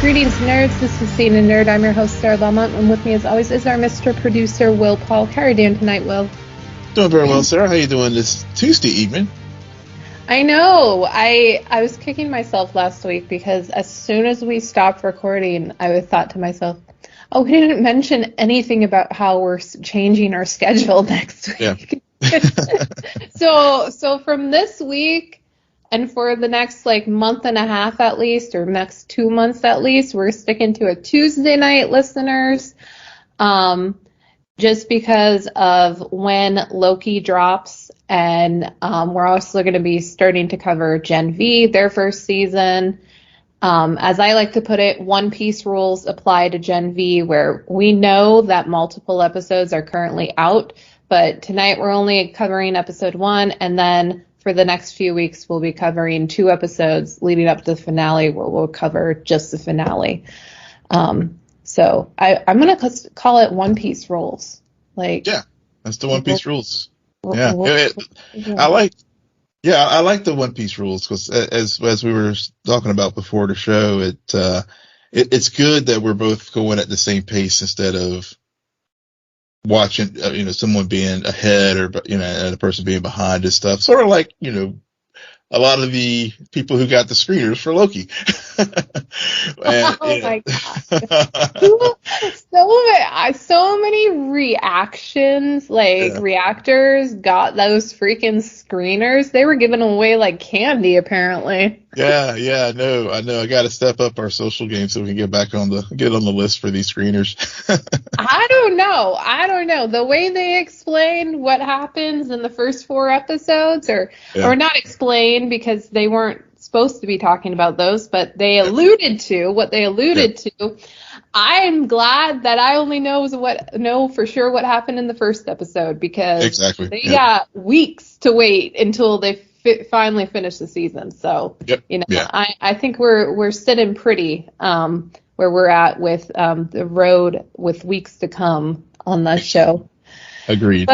Greetings, nerds. This is CNN Nerd. I'm your host, Sarah Belmont, and with me, as always, is our Mr. Producer, Will Polk. How are you doing tonight, Will? Doing very well, Sarah. How are you doing this Tuesday evening? I know. I was kicking myself last week because as soon as we stopped recording, I thought to myself, oh, we didn't mention anything about how we're changing our schedule next week. Yeah. So from this week, and for the next month and a half at least, or next 2 months at least, we're sticking to a Tuesday night, listeners, just because of when Loki drops. And we're also going to be starting to cover Gen V, their first season. As I like to put it, One Piece rules apply to Gen V, where we know that multiple episodes are currently out. But tonight we're only covering episode 1, and then for the next few weeks, we'll be covering 2 episodes leading up to the finale, where we'll cover just the finale. So I'm going to call it One Piece rules. Yeah, that's the One Piece rules. Yeah, I like the One Piece rules because as we were talking about before the show, it's good that we're both going at the same pace instead of watching, someone being ahead or, and a person being behind and stuff. Sort of like, a lot of the people who got the screeners for Loki. My God. So many reactions, reactors got those freaking screeners. They were giving away like candy, apparently. Yeah, I know. I got to step up our social game so we can get on the list for these screeners. I don't know. The way they explained what happens in the first 4 episodes, or not explained because they weren't supposed to be talking about those, but they alluded to what they alluded to. I'm glad that I only know for sure what happened in the first episode, because they got weeks to wait until they finally finish the season. So I think we're sitting pretty where we're at with the road with weeks to come on that show. Agreed.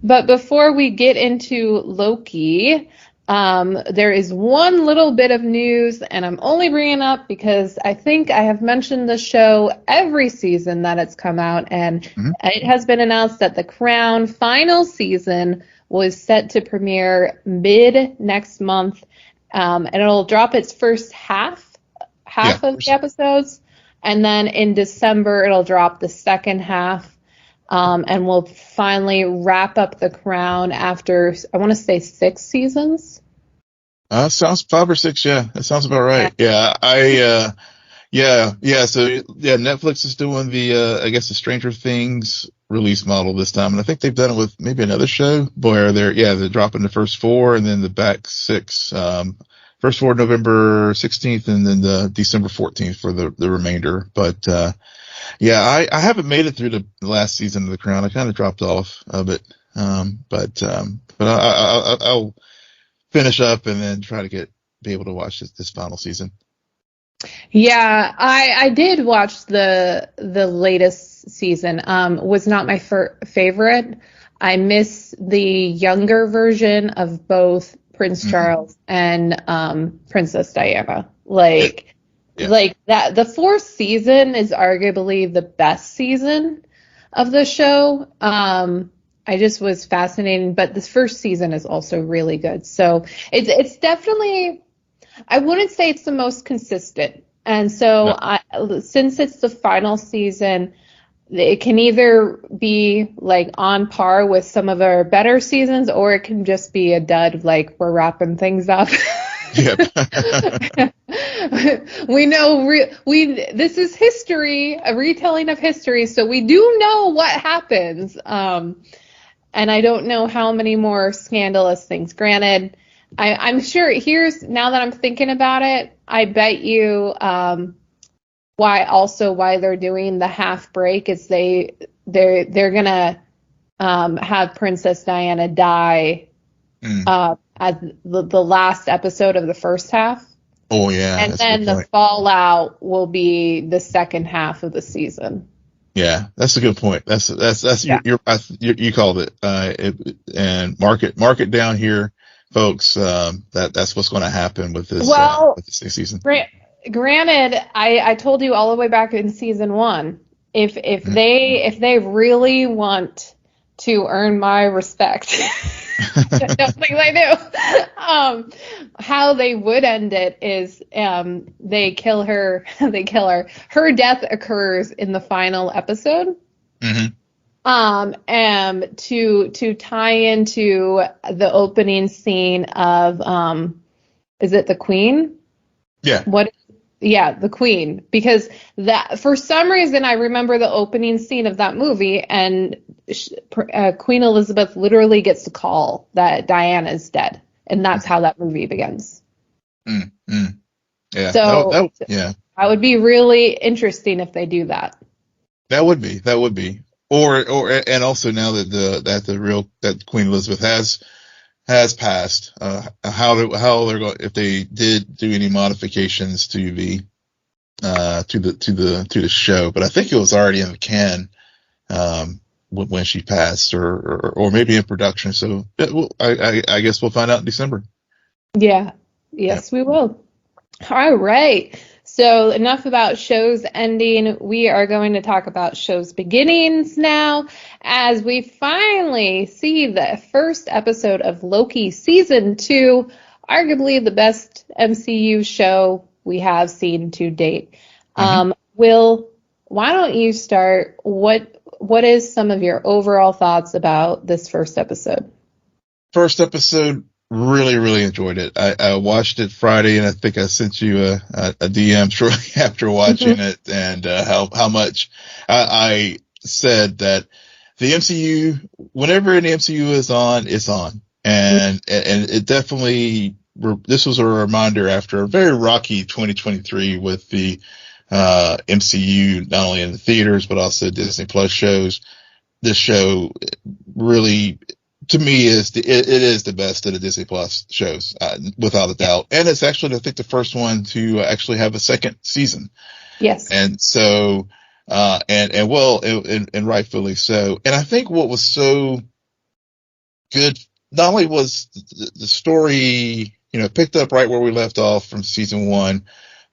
But before we get into Loki, there is one little bit of news, and I'm only bringing it up because I think I have mentioned the show every season that it's come out, and it has been announced that The Crown final season was set to premiere mid next month, and it'll drop its first half of the episodes, and then in December it'll drop the second half, and we'll finally wrap up The Crown after, I want to say, 6 seasons. Sounds 5 or 6. Yeah, that sounds about right. Yeah, So Netflix is doing the I guess the Stranger Things release model this time, and I think they've done it with maybe another show where they're dropping the first 4 and then the back 6. First 4 November 16th, and then the December 14th for the remainder. But I haven't made it through the last season of The Crown. I kind of dropped off of it, but I'll finish up and then try to be able to watch this final season. Yeah, I did watch the latest season. Was not my favorite. I miss the younger version of both Prince Charles and Princess Diana. Like that. The 4th season is arguably the best season of the show. I just was fascinating, but this first season is also really good. So it's definitely, I wouldn't say it's the most consistent. And so since it's the final season, it can either be on par with some of our better seasons, or it can just be a dud, we're wrapping things up. We know this is history, a retelling of history, so we do know what happens. And I don't know how many more scandalous things. Granted, I'm sure now that I'm thinking about it, I bet you why they're doing the half break is they're gonna have Princess Diana die at the last episode of the first half. Oh yeah, and then the fallout will be the second half of the season. Yeah, that's a good point. That's you called it. And mark it down here, folks. That's what's going to happen with this. With this season. granted, I told you all the way back in season one, if they really want to earn my respect, I don't think they do. How they would end it is they kill her. They kill her. Her death occurs in the final episode. Mm-hmm. To tie into the opening scene of is it the Queen? Yeah. What? Yeah, the Queen. Because that for some reason I remember the opening scene of that movie, and Queen Elizabeth literally gets the call that Diana is dead, and that's how that movie begins. Mm-hmm. Yeah. So yeah. that would be really interesting if they do that. That would be. And also now that that Queen Elizabeth has passed, how they're going, if they did do any modifications to the show, but I think it was already in the can, when she passed, or maybe in production. So I guess we'll find out in December. Yeah. Yes, we will. All right. So enough about shows ending. We are going to talk about shows beginnings now, as we finally see the first episode of Loki season 2, arguably the best MCU show we have seen to date. Mm-hmm. Will, why don't you start? What is some of your overall thoughts about this first episode? First episode, really enjoyed it. I watched it Friday, and I think I sent you a DM shortly after watching it, and how much I said that the MCU, whenever an MCU is on, it's on, and it definitely, this was a reminder after a very rocky 2023 with the MCU, not only in the theaters but also Disney Plus shows. This show really, to me, it is the best of the Disney Plus shows, without a doubt. And it's actually, I think, the first one to actually have a second season. Yes. And so, and rightfully so. And I think what was so good, not only was the story, picked up right where we left off from season one,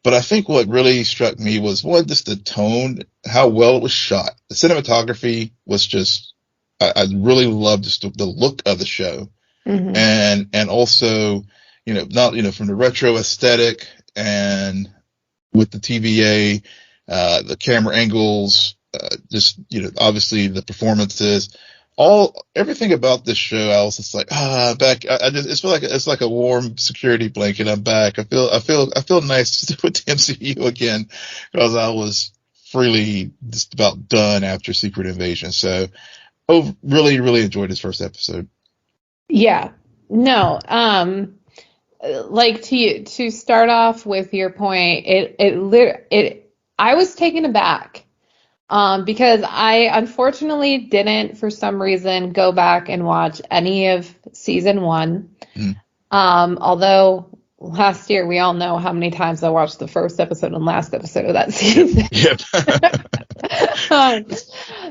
but I think what really struck me was, one, just the tone, how well it was shot. The cinematography was just, I really loved just the look of the show. Mm-hmm. And also, not, from the retro aesthetic, and with the TVA, the camera angles, just, obviously the performances, everything about this show, I was just like, back. I just, it's like a warm security blanket. I'm back. I feel nice with the MCU again, because I was really just about done after Secret Invasion. So, really enjoyed this first episode. Yeah. No. Like, to start off with your point, I was taken aback. Because I unfortunately didn't, for some reason, go back and watch any of season 1. Mm. Although last year we all know how many times I watched the first episode and last episode of that season. Yep.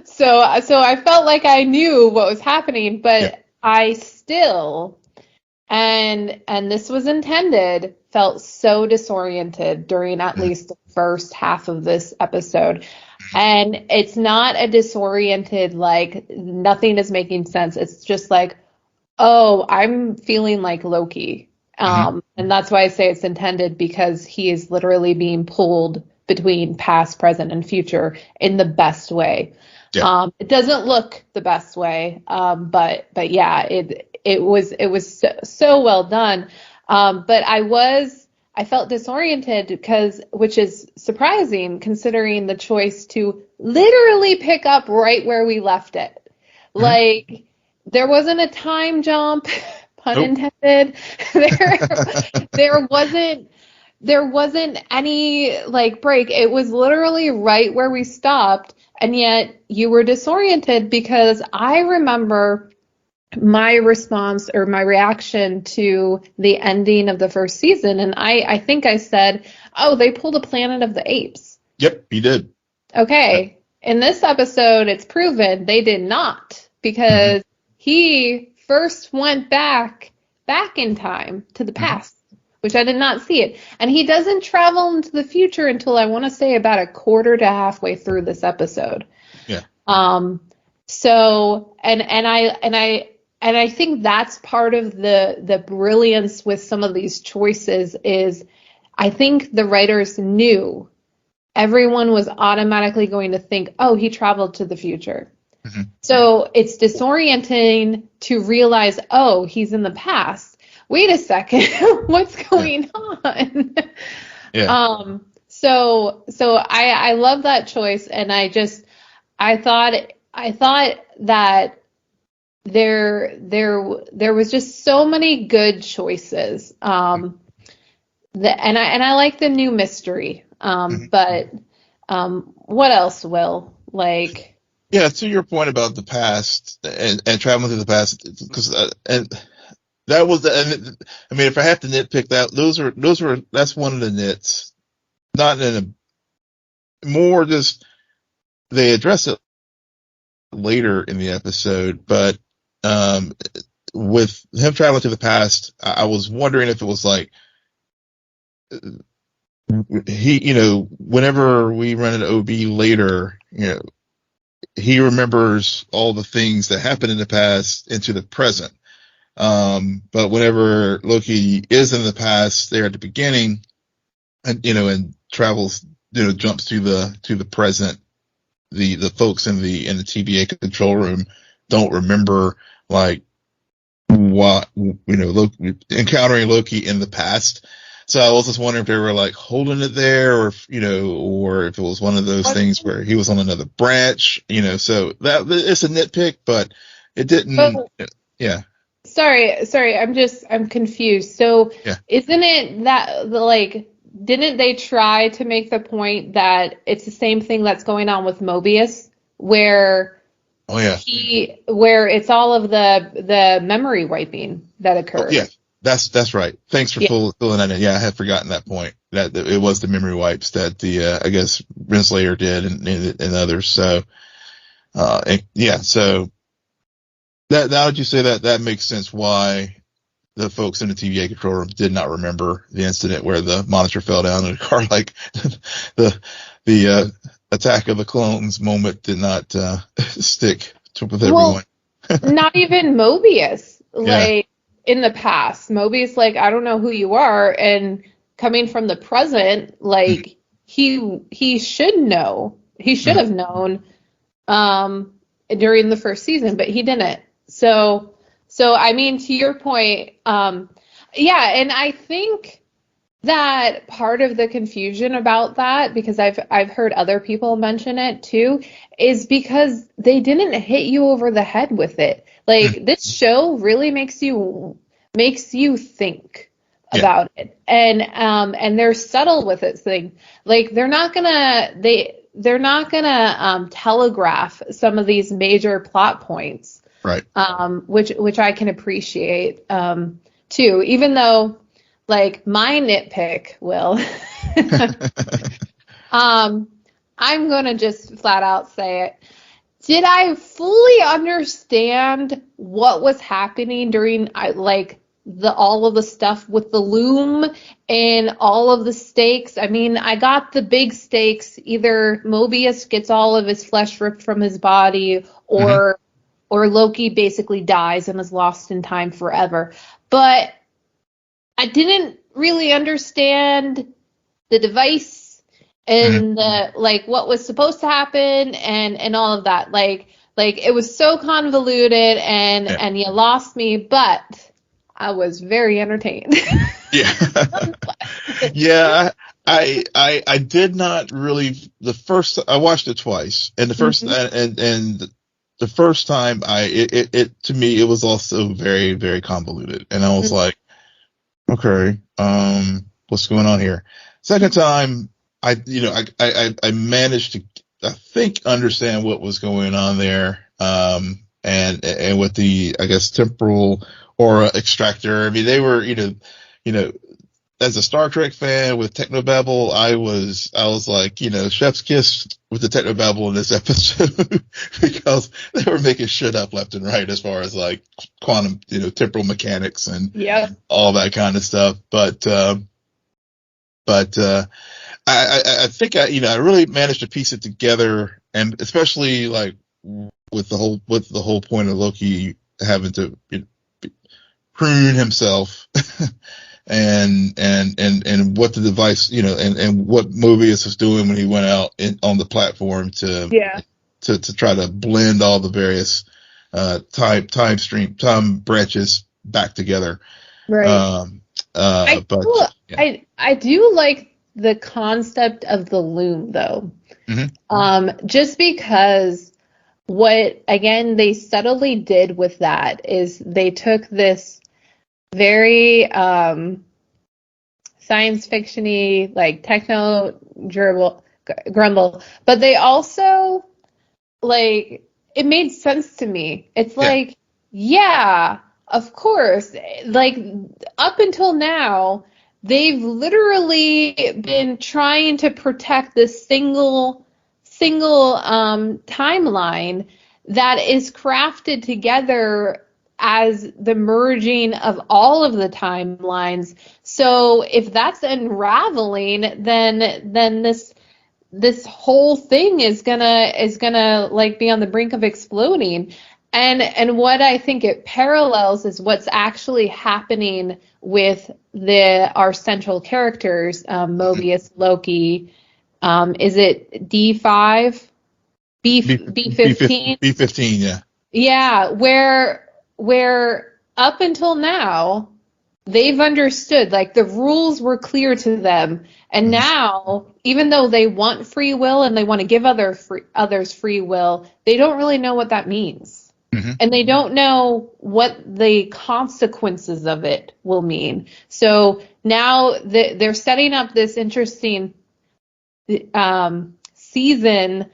So I felt like I knew what was happening, but I still, and this was intended, felt so disoriented during at least the first half of this episode. And it's not a disoriented, like, nothing is making sense. It's just like, oh, I'm feeling like Loki. And that's why I say it's intended, because he is literally being pulled between past, present, and future in the best way. Yeah. It doesn't look the best way, but yeah, it was so well done. But I felt disoriented, which is surprising considering the choice to literally pick up right where we left it. Like, there wasn't a time jump, pun intended. There wasn't any, like, break. It was literally right where we stopped, and yet you were disoriented, because I remember my response, or my reaction to the ending of the first season, and I think I said, oh, they pulled a Planet of the Apes. Yep, you did. Okay. In this episode, it's proven they did not, because he first went back in time to the past, which I did not see it. And he doesn't travel into the future until I want to say about a quarter to halfway through this episode. Yeah. So I think that's part of the brilliance with some of these choices is I think the writers knew everyone was automatically going to think, oh, he traveled to the future. Mm-hmm. So it's disorienting to realize, oh, he's in the past. Wait a second, what's going on? Yeah. So I love that choice, and I thought that there was just so many good choices. And I like the new mystery. But what else, Will? Like, yeah, to your point about the past and traveling through the past, because and that was I mean, if I have to nitpick that's one of the nits, not in a more just they address it later in the episode, but with him traveling to the past, I was wondering if it was like he, whenever we run an OB later, he remembers all the things that happened in the past into the present. But whenever Loki is in the past there at the beginning and travels, jumps to the present, the folks in the TVA control room don't remember like what, Loki, encountering Loki in the past. So I was just wondering if they were like holding it there, or if it was one of those things where he was on another branch, so that it's a nitpick, but it didn't. Yeah. Sorry, I'm confused. So Yeah. isn't it that didn't they try to make the point that it's the same thing that's going on with Mobius, where where it's all of the memory wiping that occurred? Oh, yeah. That's right. Thanks for filling that in. Yeah, I had forgotten that point. That it was the memory wipes that the I guess Renslayer did and others. So, so that now that you say that makes sense why the folks in the TVA control room did not remember the incident where the monitor fell down in the car. Like the Attack of the Clones moment did not stick with everyone. Not even Mobius. In the past, Mobius, I don't know who you are, and coming from the present, he should know. He should have known during the first season, but he didn't. So I mean, to your point, and I think that part of the confusion about that, because I've heard other people mention it too, is because they didn't hit you over the head with it. This show really makes you think about it, and they're subtle with it. They're not gonna telegraph some of these major plot points, right? Which I can appreciate too, even though my nitpick, Will, I'm gonna just flat out say it. Did I fully understand what was happening during all of the stuff with the loom and all of the stakes? I mean, I got the big stakes. Either Mobius gets all of his flesh ripped from his body, or Loki basically dies and is lost in time forever. But I didn't really understand the device and what was supposed to happen and all of that. It was so convoluted and you lost me, but I was very entertained. I did not really. I watched it twice, and the first time it to me it was also very, very convoluted, and I was like, okay, what's going on here? Second time, I managed to, I think, understand what was going on there, and with the, I guess, temporal aura extractor. I mean, they were, as a Star Trek fan with technobabble, I was like, chef's kiss with the technobabble in this episode because they were making shit up left and right as far as like quantum, temporal mechanics and all that kind of stuff. But I think I really managed to piece it together, and especially like with the whole point of Loki having to prune himself and what the device, and what Mobius was doing when he went out on the platform to try to blend all the various time branches back together. Right. I do like the concept of the loom, though. Mm-hmm. Just because what, again, they subtly did with that is they took this very science fiction-y, like techno grumble, but they also, like, it made sense to me. It's like, yeah, of course. Like, up until now, they've literally been trying to protect this single timeline that is crafted together as the merging of all of the timelines. So if that's unraveling, then this whole thing is gonna like be on the brink of exploding. And what I think it parallels is what's actually happening with our central characters, Mobius, Loki. Is it D5? B15? B15, yeah. Yeah, where up until now, they've understood, like, the rules were clear to them. And now, even though they want free will and they want to give others free will, they don't really know what that means. Mm-hmm. And they don't know what the consequences of it will mean. So now they're setting up this interesting season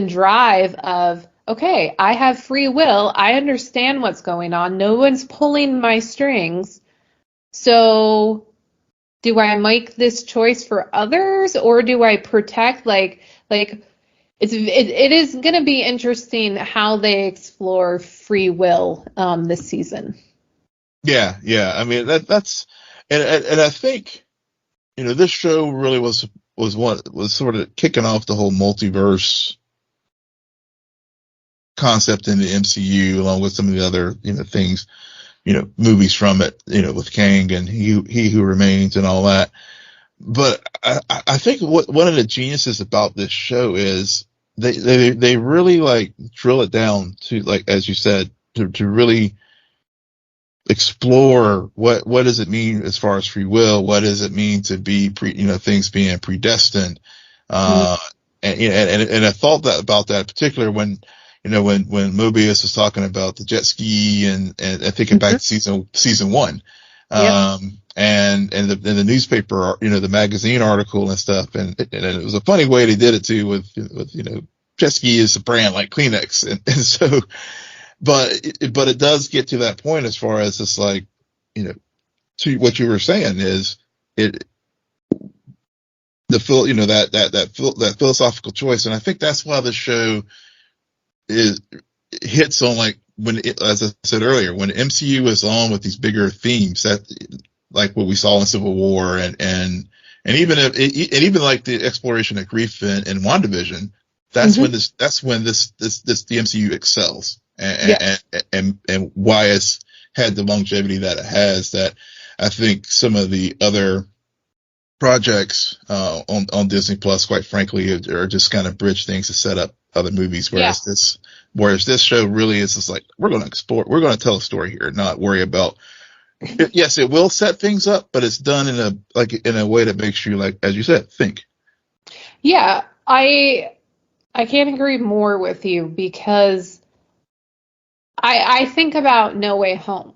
drive of, okay, I have free will. I understand what's going on. No one's pulling my strings. So do I make this choice for others, or do I protect, like it is going to be interesting how they explore free will this season. Yeah. I mean, that's and I think, this show really was sort of kicking off the whole multiverse concept in the MCU, along with some of the other, things, movies from it, with Kang and He Who Remains and all that. But I think one of the geniuses about this show is they really like drill it down to, like, as you said, to really explore what does it mean as far as free will? What does it mean to be things being predestined? And I thought that about that particular when Mobius was talking about the jet ski and thinking back to season one. And the newspaper, the magazine article and stuff. And it was a funny way they did it too with jet ski is a brand like Kleenex. And so, but it does get to that point as far as it's like, to what you were saying is that philosophical choice. And I think that's why the show hits on, like, as I said earlier, when MCU is on with these bigger themes that, like what we saw in Civil War and even like the exploration of grief in WandaVision, that's when the MCU excels and why it's had the longevity that it has, that I think some of the other projects on Disney Plus, quite frankly, are just kind of bridge things to set up other movies. Whereas this show really is just like, we're going to tell a story here, not worry about. Yes, it will set things up, but it's done in a way that makes you, like, as you said, think. Yeah, I can't agree more with you, because I think about No Way Home.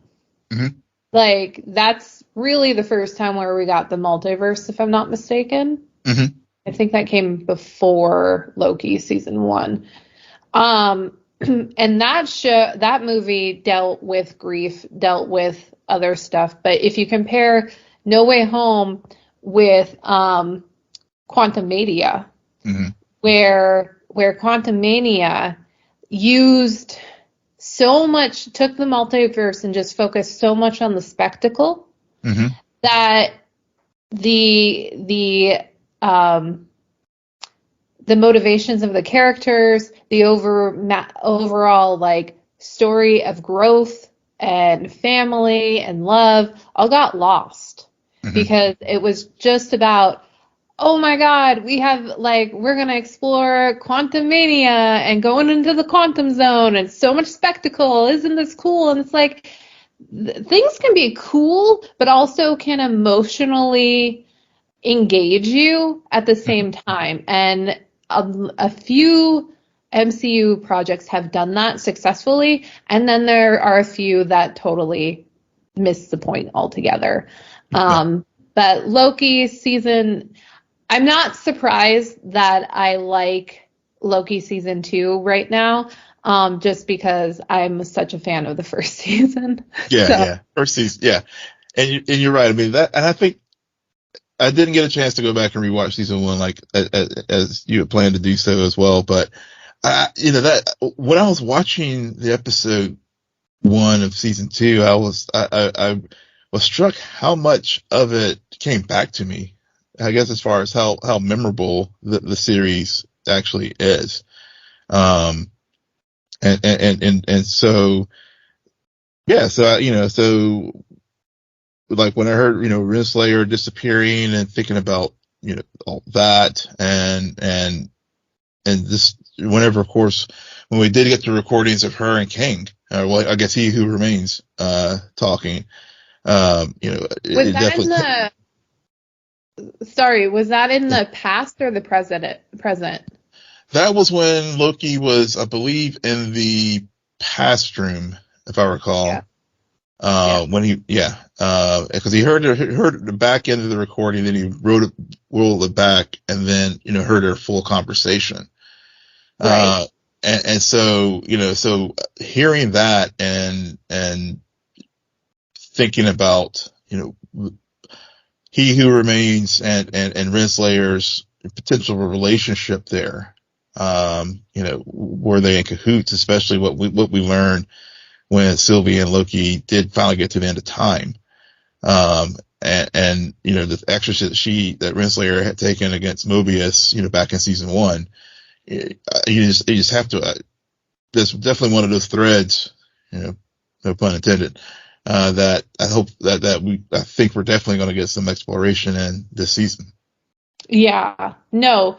Mm-hmm. Like, that's really the first time where we got the multiverse, if I'm not mistaken. Mm-hmm. I think that came before Loki season 1. And that movie dealt with grief, dealt with other stuff. But if you compare No Way Home with Quantumania, Mm-hmm. where Quantumania used so much, took the multiverse and just focused so much on the spectacle Mm-hmm. that the motivations of the characters, the overall like story of growth and family and love all got lost Mm-hmm. because it was just about, oh my God, we're going to explore quantum mania and going into the quantum zone and so much spectacle. Isn't this cool? And it's like, things can be cool, but also can emotionally engage you at the same time. And a few MCU projects have done that successfully. And then there are a few that totally miss the point altogether. But Loki season, I'm not surprised that I like Loki season 2 right now, just because I'm such a fan of the first season. Yeah, So, yeah. First season, yeah. And you're right. I mean, that, and I think I didn't get a chance to go back and rewatch season 1 like as you had planned to do so as well. But that when I was watching the episode 1 of season 2, I was struck how much of it came back to me. I guess as far as how memorable the series actually is. Um, and so yeah, so like when I heard, Renslayer disappearing and thinking about, all that and this, whenever, of course, when we did get the recordings of her and King, well, I guess He Who Remains, talking, was it that in definitely, was that in the past or the present? that was when Loki was, I believe, in the past room, if I Yeah. recall. Because he heard the back end of the recording, then he rolled it back, and then heard her full conversation. Right. And so so hearing that and thinking about He Who Remains and Renslayer's potential relationship there, were they in cahoots, especially what we learned when Sylvie and Loki did finally get to the end of time. And the exorcist that Renslayer had taken against Mobius, back in season 1, you just have to, there's definitely one of those threads, no pun intended, that I hope I think we're definitely going to get some exploration in this season. Yeah. No,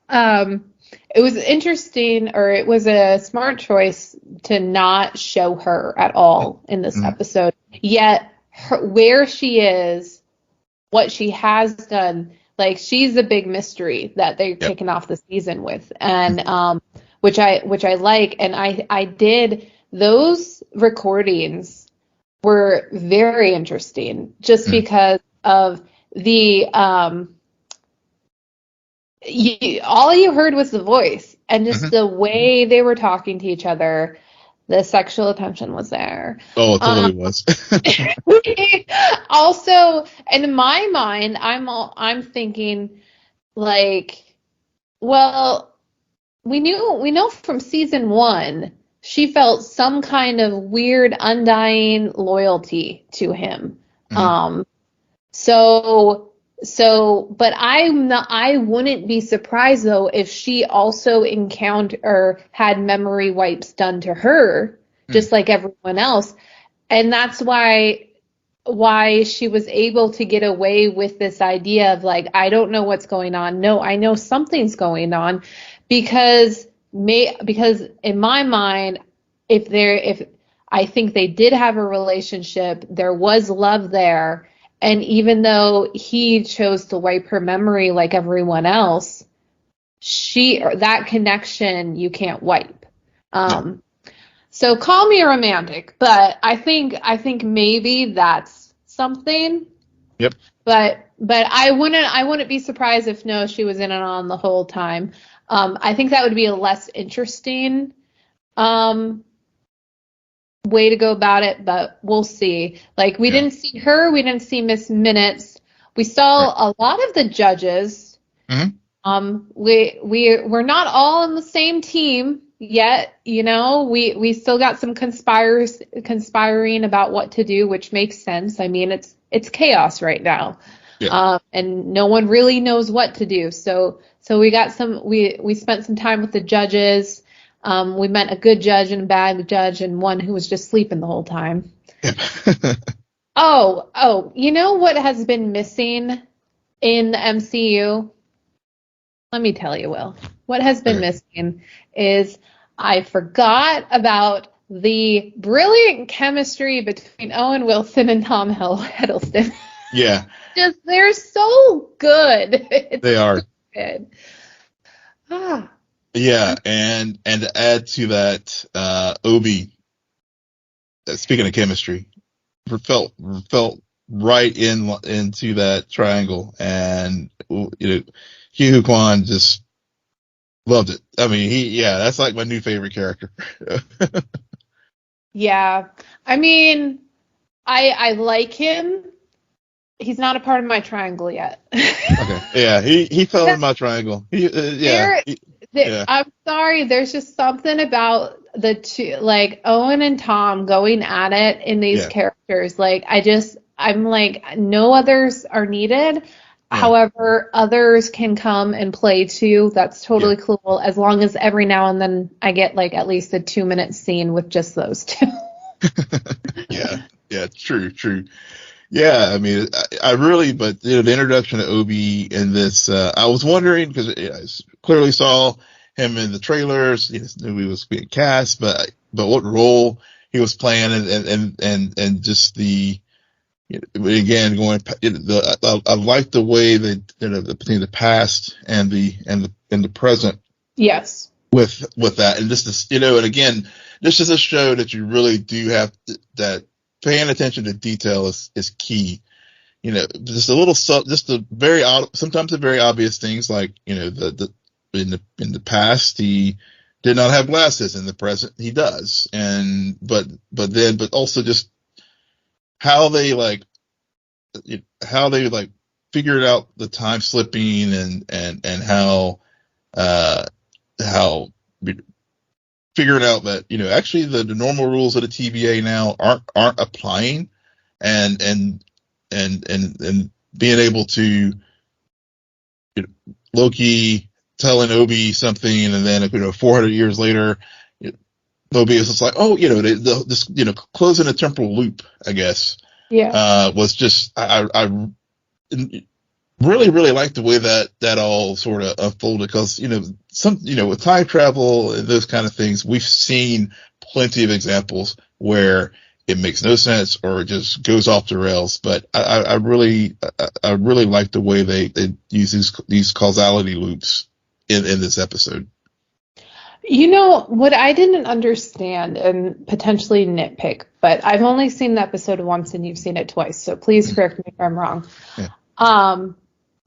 it was interesting, or it was a smart choice to not show her at all in this Mm-hmm. episode. Yet, where she is, what she has done, like she's a big mystery that they're Yep. kicking off the season with, and which I like, and I did those recordings were very interesting just because of the all you heard was the voice and just the way they were talking to each other. The sexual attention was there. Oh, it totally was. Also, in my mind, I'm thinking like, well, we know from season 1 she felt some kind of weird undying loyalty to him. Mm-hmm. But I wouldn't be surprised though if she also encountered or had memory wipes done to her, just like everyone else. And that's why she was able to get away with this idea of like, I don't know what's going on. No, I know something's going on because in my mind, if I think they did have a relationship, there was love there. And even though he chose to wipe her memory like everyone else, that connection you can't wipe. So call me romantic, but I think maybe that's something. Yep. But I wouldn't be surprised if she was in and on the whole time. I think that would be a less interesting way to go about it, but we'll see. Like, we didn't see her, we didn't see Miss Minutes. We saw a lot of the judges. We're not all on the same team yet, you know. We still got some conspiring about what to do, which makes sense. I mean, it's chaos right now. And no one really knows what to do. So we got we spent some time with the judges. We met a good judge and a bad judge and one who was just sleeping the whole time. Oh, you know what has been missing in the MCU? Let me tell you, Will. What has been missing is I forgot about the brilliant chemistry between Owen Wilson and Tom Hiddleston. Yeah. They're so good. They are. Good. Yeah, and to add to that, Obi, speaking of chemistry, felt right into that triangle, and you know, Hugh Kwan just loved it. I mean, that's like my new favorite character. Yeah, I mean, I like him. He's not a part of my triangle yet. Okay. Yeah, he fell in my triangle. I'm sorry. There's just something about the two, like Owen and Tom going at it in these characters. Like, I'm like, no others are needed. However, others can come and play too. That's totally cool. As long as every now and then I get like at least a 2-minute scene with just those two. Yeah, true. Yeah, I mean, I really, but you know, the introduction of Obi in this, I was wondering because I clearly saw him in the trailers, knew he was being cast, but what role he was playing, and just the, again, I like the way that between the past and the present. Yes. With that, and just and again, this is a show that you really do have that. Paying attention to detail is key. Just the very sometimes the very obvious things like, in the past he did not have glasses, in the present he does, but also just how they figured out the time slipping and how figuring out that actually the normal rules of the TVA now aren't applying, and being able to Loki telling Obi something, and then 400 years later, Obi is just like, this closing a temporal loop, I guess. Was just I really, really like the way that all sort of unfolded, because with time travel and those kind of things, we've seen plenty of examples where it makes no sense or it just goes off the rails. But I really like the way they use these causality loops in this episode. What I didn't understand, and potentially nitpick, but I've only seen the episode once and you've seen it twice, so please correct me if I'm wrong.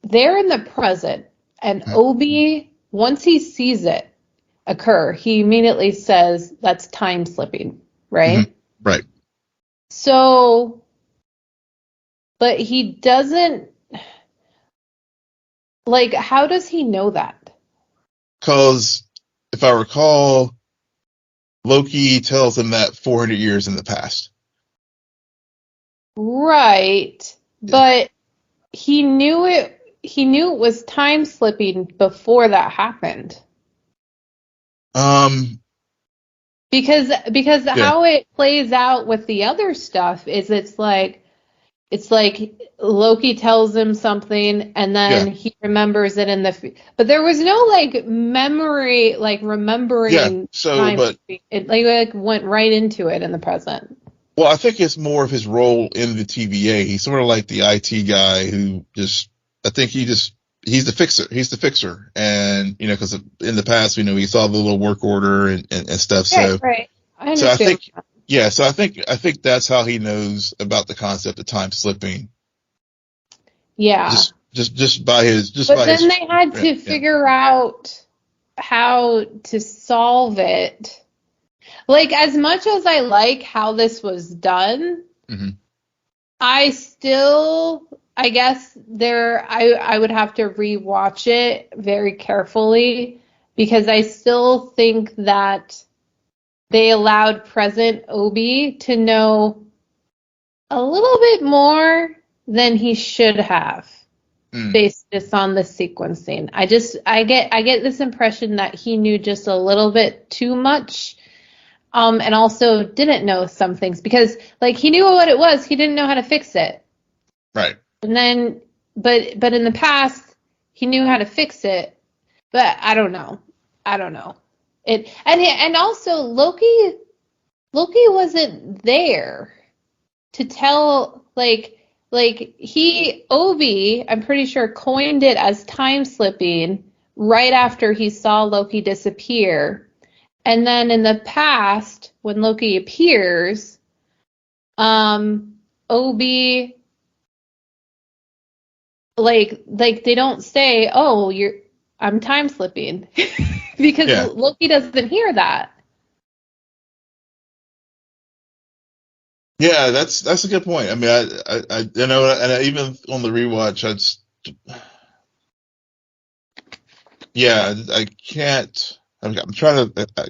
They're in the present, and Obi, once he sees it occur, he immediately says that's time slipping, right? Mm-hmm. Right. So, but he doesn't, like, how does he know that? Because if I recall, Loki tells him that 400 years in the past. Right. But he knew it was time slipping before that happened. Because how it plays out with the other stuff is it's like Loki tells him something and then he remembers it but there was no memory, remembering. Yeah. So, time. but it went right into it in the present. Well, I think it's more of his role in the TVA. He's sort of like the IT guy who I think he's the fixer. He's the fixer. And, because in the past, he saw the little work order and stuff. So, right. I understand. So I think that's how he knows about the concept of time slipping. Yeah. Just by his, then they had to figure out how to solve it. Like, as much as I like how this was done, Hmm. I still, I guess I would have to rewatch it very carefully because I still think that they allowed present Obi to know a little bit more than he should have Mm. based just on the sequencing. I get this impression that he knew just a little bit too much, and also didn't know some things because like he knew what it was, he didn't know how to fix it. Right. And then but in the past he knew how to fix it, but I don't know. I don't know. And also Loki wasn't there to tell like he Obi, I'm pretty sure coined it as time slipping right after he saw Loki disappear. And then in the past, when Loki appears, Obi like they don't say, "Oh, I'm time slipping," because Yeah. Loki doesn't hear that. Yeah, that's a good point. I mean, I you know, and even on the rewatch, yeah, I can't. I'm trying to. I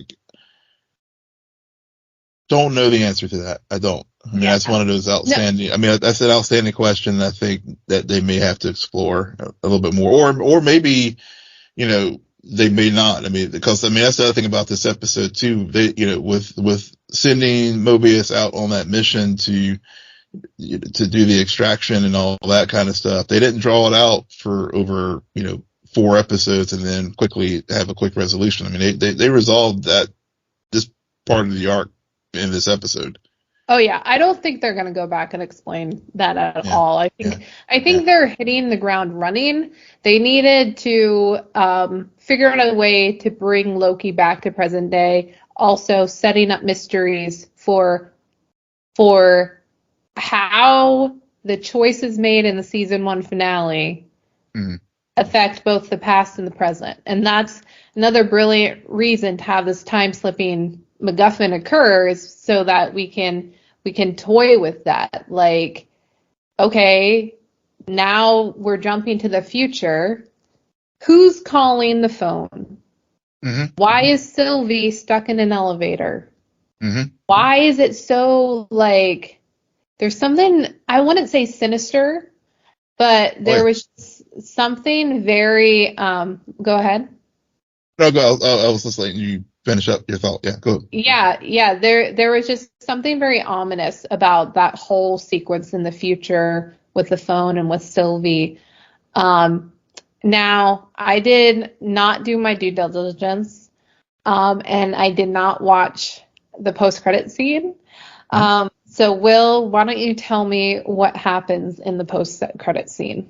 don't know the answer to that. I don't. I mean, Yeah. that's one of those No. outstanding. I mean, that's an outstanding question. I think that they may have to explore a little bit more, or maybe they may not. I mean, because I mean that's the other thing about this episode too. They with sending Mobius out on that mission to do the extraction and all that kind of stuff. They didn't draw it out for over, 4 episodes and then quickly have a quick resolution. I mean, they resolved this part of the arc in this episode. Oh yeah, I don't think they're going to go back and explain that at Yeah. all. I Yeah. think I Yeah. think they're hitting the ground running. They needed to figure out a way to bring Loki back to present day, also setting up mysteries for how the choices made in the season 1 finale Mhm. affect both the past and the present. And that's another brilliant reason to have this time slipping MacGuffin occur is so that we can toy with that. Like, okay, now we're jumping to the future. Who's calling the phone? Mhm. Why is Sylvie stuck in an elevator? Mhm. Why is it so like there's something I wouldn't say sinister, but Oh, there yeah. was something very go ahead. No, go. I was just letting you finish up your thought. Yeah, go. Yeah, there was just something very ominous about that whole sequence in the future with the phone and with Sylvie. Um, Now, I did not do my due diligence, and I did not watch the post-credit scene. Mhm. So, Will, why don't you tell me what happens in the post-credit scene?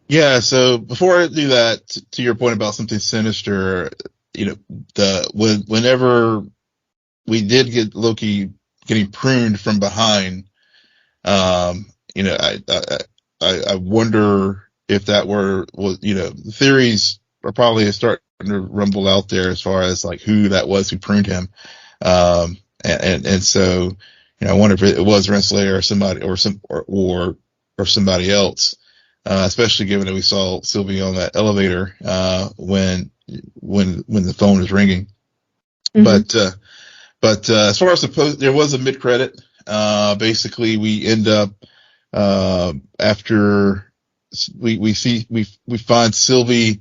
Yeah. So before I do that, to your point about something sinister, whenever we did get Loki getting pruned from behind. Um, I wonder if that was, the theories are probably starting to rumble out there as far as like who that was who pruned him. And so, I wonder if it was Renslayer or somebody or somebody else, especially given that we saw Sylvie on that elevator, when the phone was ringing. Mm-hmm. But as far as there was a mid credit. Basically, we end up after we find Sylvie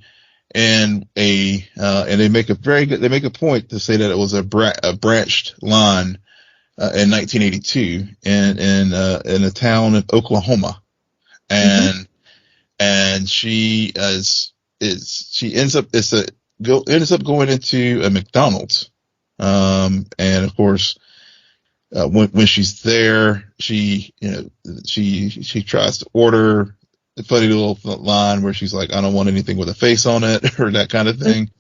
and they make a point to say that it was a branched line in 1982 in a town in Oklahoma, Mm-hmm. and she ends up ends up going into a McDonald's, and of course, when she's there, she tries to order the funny little line where she's like, "I don't want anything with a face on it," or that kind of thing.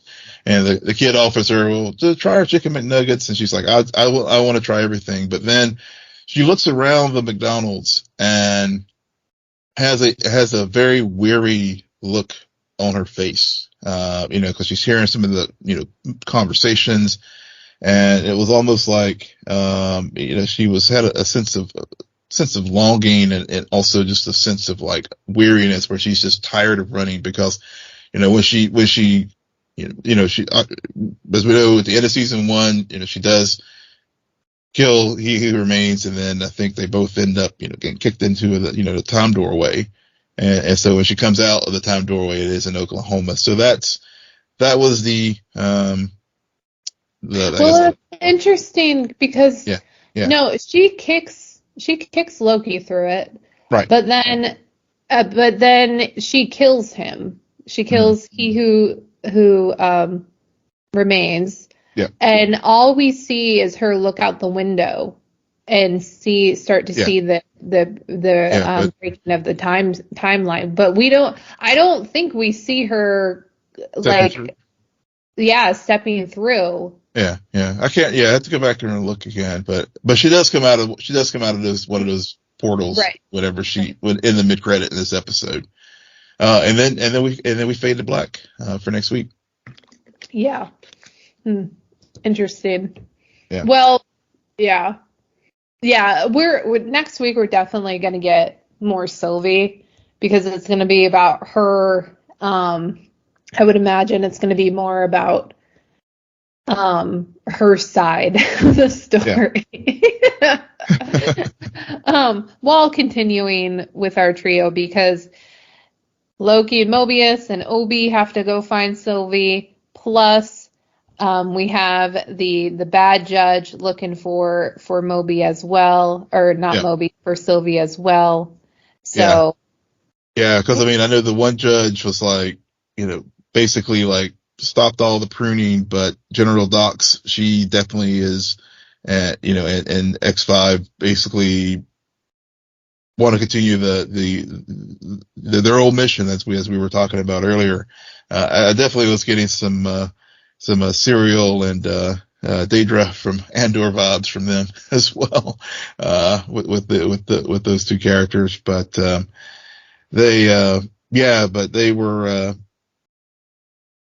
And the kid offers her, "Well, just try our chicken McNuggets," and she's like, I want to try everything." But then she looks around the McDonald's and has a very weary look on her face, because she's hearing some of the conversations, and it was almost like, she had a sense of longing, and also just a sense of like weariness, where she's just tired of running, because, when she, she, as we know, at the end of season 1, she does kill He Who Remains, and then I think they both end up, getting kicked into the time doorway, and so when she comes out of the time doorway, it is in Oklahoma. So that was it's interesting because yeah. no, she kicks Loki through it, Right. but then she kills him. She kills He Who Remains. Yeah. And all we see is her look out the window and start to see the breaking of the timeline. But I don't think we see her stepping through. Yeah. I have to go back and look again, but she does come out of one of those portals, right, whenever in the mid credit in this episode. And then we fade to black for next week. Yeah. Interesting. Yeah. Well, yeah. We're next week. We're definitely going to get more Sylvie, because it's going to be about her. I would imagine it's going to be more about her side of the story. While continuing with our trio, because Loki and Mobius and Obi have to go find Sylvie. Plus, we have the bad judge looking for Moby as well, or not Moby, for Sylvie as well. So because I know the one judge was like, basically like stopped all the pruning, but General Docs, she definitely is, and X5 basically want to continue their old mission, as we were talking about earlier. I definitely was getting some Serial and Daedra from Andor vibes from them as well, with those two characters. But they were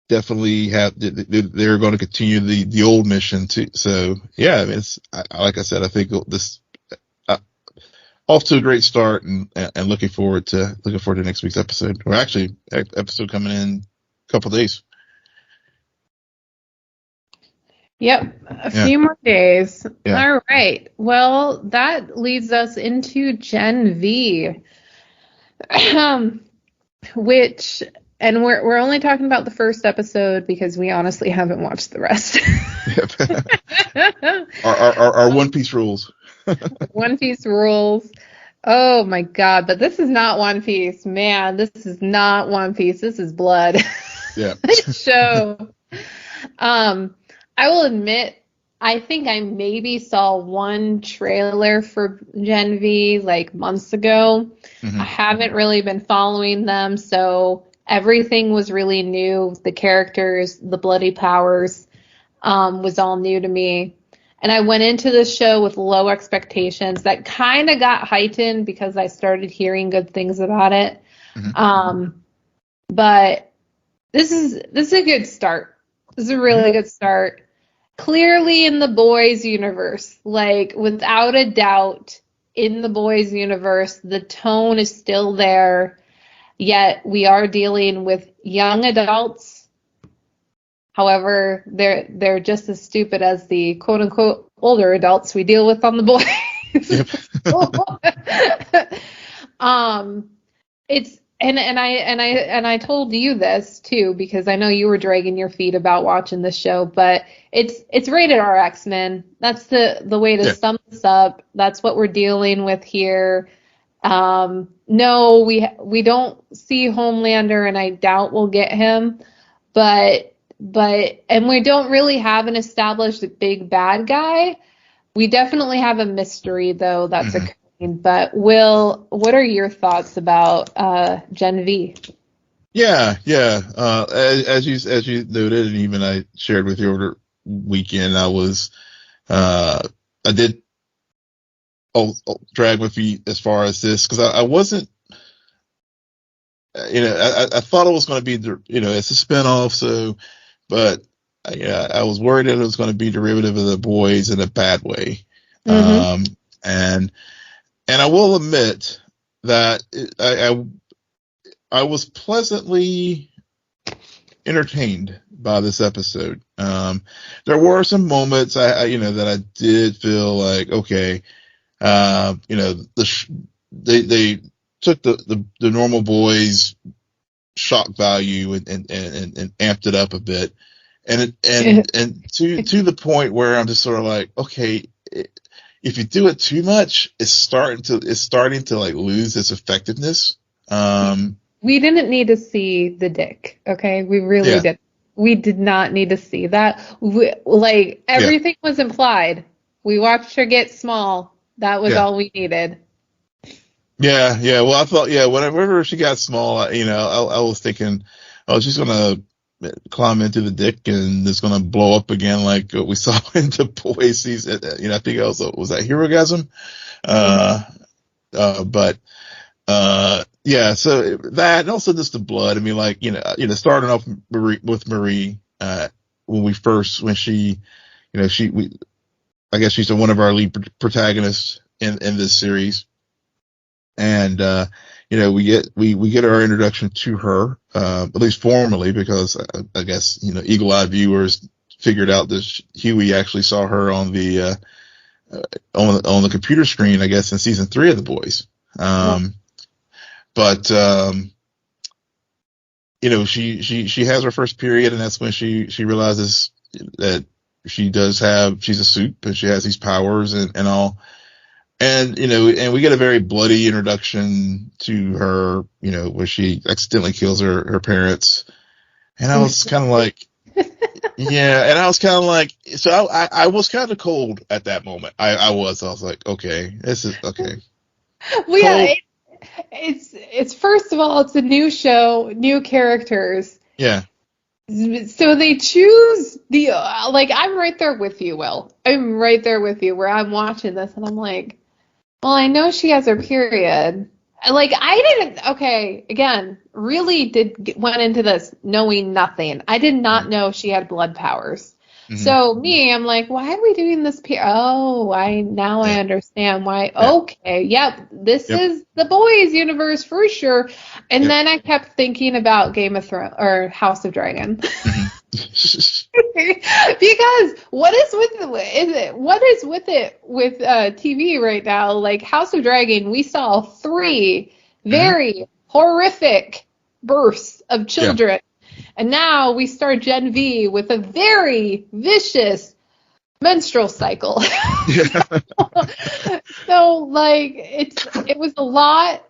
definitely they're going to continue the old mission too. So yeah, it's like I said, I think this off to a great start, and looking forward to next week's episode, or actually episode coming in a couple days. Yep, a few more days. Yeah. All right. Well, that leads us into Gen V, which, and we're only talking about the first episode because we honestly haven't watched the rest. Our One Piece rules. One Piece rules. Oh my God! But this is not One Piece, man. This is not One Piece. This is blood. Yeah. So, I will admit, I think I maybe saw one trailer for Gen V like months ago. I haven't really been following them, so everything was really new. The characters, the bloody powers, was all new to me. And I went into this show with low expectations that kind of got heightened because I started hearing good things about it. But this is a good start. This is a really good start. Clearly in the boys universe, like without a doubt, in the boys universe, the tone is still there. Yet we are dealing with young adults. However, they're just as stupid as the quote unquote older adults we deal with on the boys. It's and I told you this too, because I know you were dragging your feet about watching this show, but it's rated R X-Men. That's the way to sum this up. That's what we're dealing with here. No, we don't see Homelander, and I doubt we'll get him, but we don't really have an established big bad guy. We definitely have a mystery though that's occurring. But Will, what are your thoughts about Gen V? Yeah. As you noted, and even I shared with you over the weekend, I did drag my feet as far as this, because I wasn't, I thought it was going to be, it's a spinoff, so, but I was worried that it was going to be derivative of the boys in a bad way. Mm-hmm. And I will admit that I was pleasantly entertained by this episode. There were some moments that I did feel like, okay, they took the normal boys shock value and amped it up a bit, and to the point where I'm just sort of like, okay, if you do it too much, it's starting to like lose its effectiveness. We didn't need to see the dick, okay? We really Yeah. did. We did not need to see that. Everything was implied. We watched her get small. That was Yeah. all we needed. Yeah. Well, I thought, whenever she got small, I was thinking, oh, she's gonna climb into the dick and it's gonna blow up again, like what we saw in the boys season. I think also was that Herogasm. But yeah. So that, and also just the blood. I mean, like starting off with Marie, when she, I guess she's one of our lead protagonists in this series. And we get our introduction to her, at least formally, because I guess eagle-eyed viewers figured out that Huey actually saw her on the on the computer screen, I guess, in season 3 of The Boys. But she has her first period, and that's when she realizes that she's a soup and she has these powers and all. And and we get a very bloody introduction to her, where she accidentally kills her parents. And I was kind of like, yeah, and I was kind of like, so I was kind of cold at that moment. I was like, okay, this is okay. Well, yeah, it's first of all, it's a new show, new characters. Yeah. So they choose I'm right there with you, Will. I'm right there with you where I'm watching this and I'm like, well, I know she has her period. Again, really went into this knowing nothing. I did not know she had blood powers. Mm-hmm. So I'm like, why are we doing this? I understand why. Yeah. Okay, yep, this is the boys' universe for sure. And then I kept thinking about Game of Thrones or House of Dragon. Mm-hmm. Because what is with it with TV right now? Like House of Dragon, we saw 3 very horrific births of children, and now we start Gen V with a very vicious menstrual cycle. So it was a lot,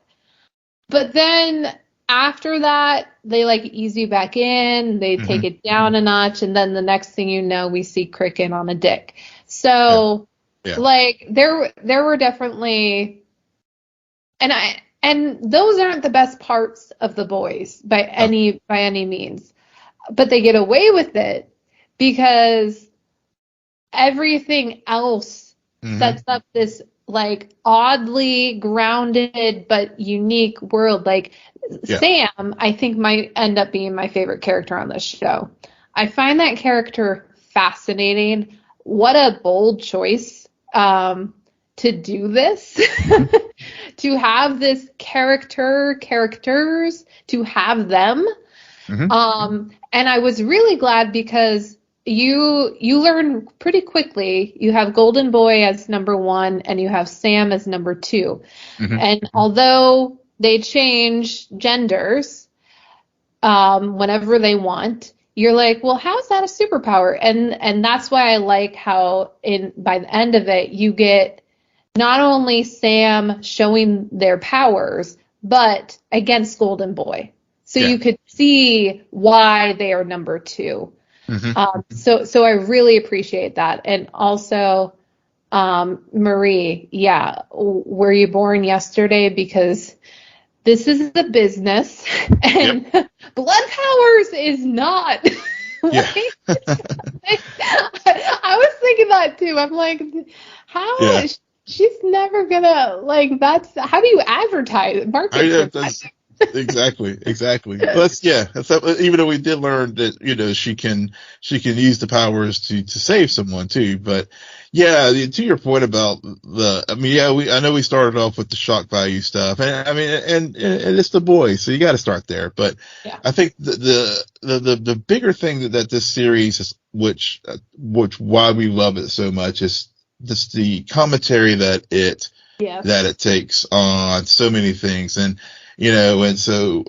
but then after that, they ease you back in, they take it down a notch, and then the next thing you know, we see Cricket on a dick. So, there were definitely, and those aren't the best parts of The Boys by any means, but they get away with it because everything else sets up this oddly grounded but unique world. Sam, I think, might end up being my favorite character on this show. I find that character fascinating. What a bold choice to do this. To have this characters, to have them. And I was really glad because you learn pretty quickly. You have Golden Boy as number 1 and you have Sam as number 2. And although they change genders whenever they want, you're like, well, how's that a superpower? And that's why I like how by the end of it, you get not only Sam showing their powers, but against Golden Boy. So you could see why they are number 2. So I really appreciate that. And also, Marie, were you born yesterday? Because this is the business, and blood powers is not. I was thinking that too. I'm like, she's never gonna that's how do you advertise market? Exactly. Even though we did learn that, she can use the powers to save someone too. But yeah, to your point about I know we started off with the shock value stuff, and I mean, and it's the boys, so you got to start there. But Yeah. I think the bigger thing that this series is, which why we love it so much, is just the commentary that Yes. it takes on so many things. And so,